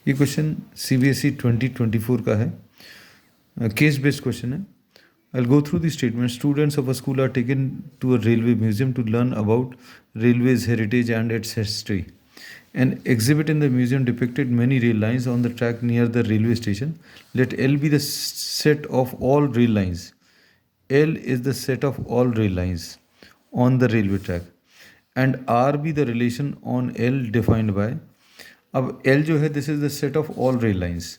ये question CBSE 2024 का है, केस बेस्ड क्वेश्चन है. I'll go through the statement. Students of a school are taken to a railway museum to learn about railway's heritage and its history. An exhibit in the museum depicted many rail lines on the track near the railway station. Let L be the set of all rail lines. L is the set of all rail lines on the railway track. And R be the relation on L defined by. अब L जो है this is the set of all rail lines.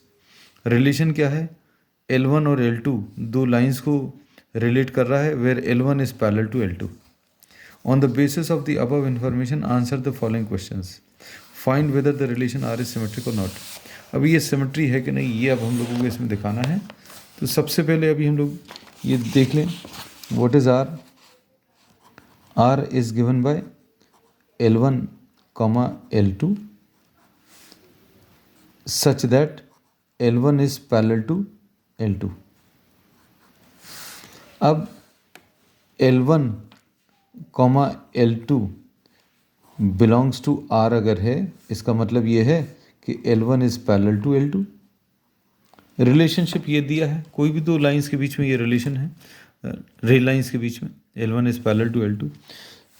Relation क्या है? L1 और L2 दो lines को relate कर रहा है, where L1 is parallel to L2. On the basis of the above information answer the following questions. Find whether the relation R is symmetric और not. अभी ये सिमेट्री है कि नहीं, ये अब हम लोगों को इसमें दिखाना है. तो सबसे पहले अभी हम लोग ये देख लें, what is R. R is given by L1, L2 such that L1 is parallel to L2. अब L1, L2 belongs to R अगर है, इसका मतलब ये है कि L1 is parallel to L2. Relationship ये दिया है, कोई भी दो लाइंस के बीच में ये रिलेशन है, रेल लाइंस के बीच में L1 is parallel to L2.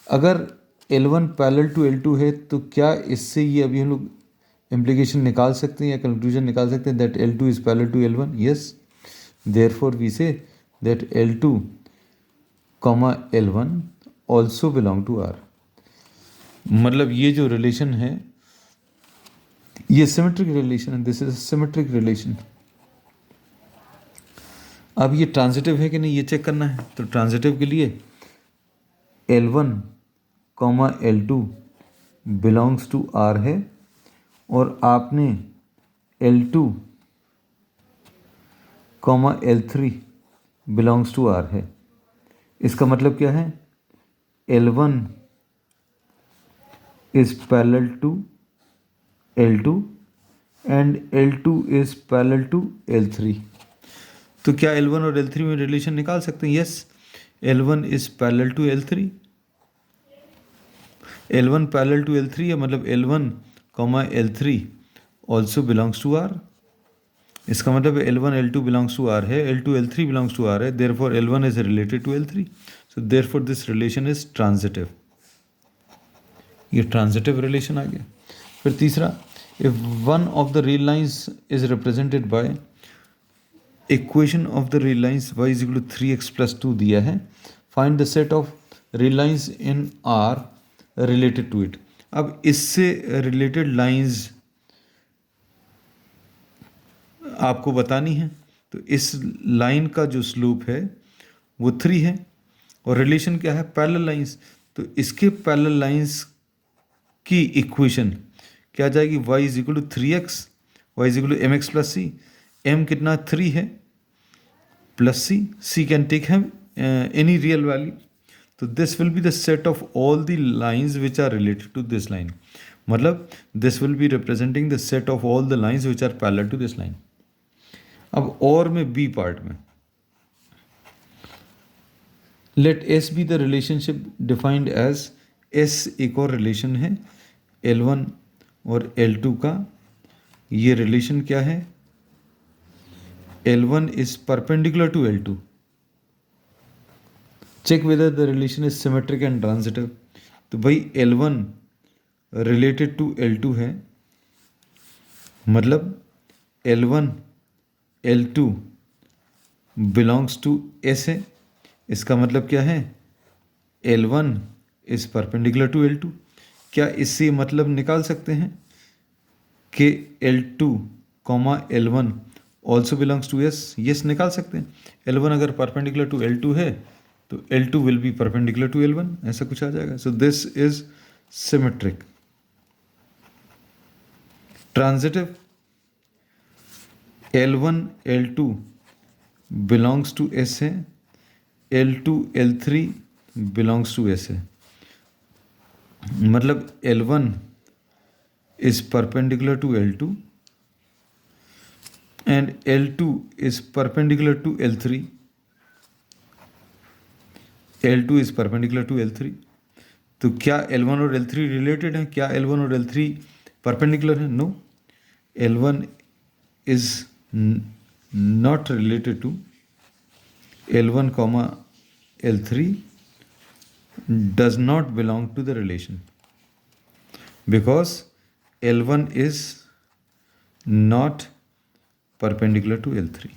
अगर L1 parallel to L2 है तो क्या इससे ये अभी हम लोग इम्प्लीकेशन निकाल सकते हैं या कंक्लूजन निकाल सकते हैं that L2 is parallel to L1. Yes, therefore we say that L2, L1 also belong to R. मतलब ये जो रिलेशन है ये सिमेट्रिक रिलेशन है, दिस इज सिमेट्रिक रिलेशन. अब ये ट्रांजिटिव है कि नहीं ये चेक करना है. तो ट्रांजिटिव के लिए L1, L2 belongs to R है और आपने L2, L3 belongs to R है. इसका मतलब क्या है? L1 is parallel to L2 and L2 is parallel to L3. तो क्या L1 और L3 में रिलेशन निकाल सकते हैं? Yes, L1 is parallel to L3. L1 parallel to L3 है, मतलब L1, L3 also belongs to R. इसका मतलब L1 L2 belongs to R है, L2 L3 belongs to R है, therefore L1 is related to L3. So therefore this relation is transitive. ये transitive relation आ गया. फिर तीसरा, if one of the rail lines is represented by equation of the rail lines y is equal to 3x plus 2 दिया है, find the set of rail lines in R related to it. अब इससे related lines आपको बतानी है. तो इस line का जो स्लोप है वो 3 है और रिलेशन क्या है? Parallel lines. तो इसके पैरेलल लाइंस की इक्वेशन क्या जाएगी? y is equal to 3x, y is equal to mx plus c. m कितना? 3 है प्लस c कैन टेक है एनी रियल वैल्यू. तो this will be the set of all the lines which are related to this line. मतलब this will be representing the set of all the lines which are parallel to this line. अब और में B part में let S be the relationship defined as. S एक और relation है L1 और L2 का. ये रिलेशन क्या है? L1 is perpendicular to L2. Check whether the relation is symmetric and transitive. तो भाई L1 रिलेटेड टू L2 है, मतलब L1 L2 belongs to S है. इसका मतलब क्या है? L1 is perpendicular to L2. क्या इससे मतलब निकाल सकते हैं कि L2, L1 also belongs to S? Yes, निकाल सकते हैं. L1 अगर परपेंडिकुलर टू L2 है तो L2 will be perpendicular to L1, ऐसा कुछ आ जाएगा. So this is symmetric. Transitive, L1 L2 belongs to S है, L2 L3 belongs to S है. मतलब L1 is perpendicular to L2 and L2 is perpendicular to L3. L2 is perpendicular to L3. तो क्या L1 और L3 related हैं? क्या L1 और L3 perpendicular है? No. L1 is not related to L1 comma L3 does not belong to the relation because L1 is not perpendicular to L3.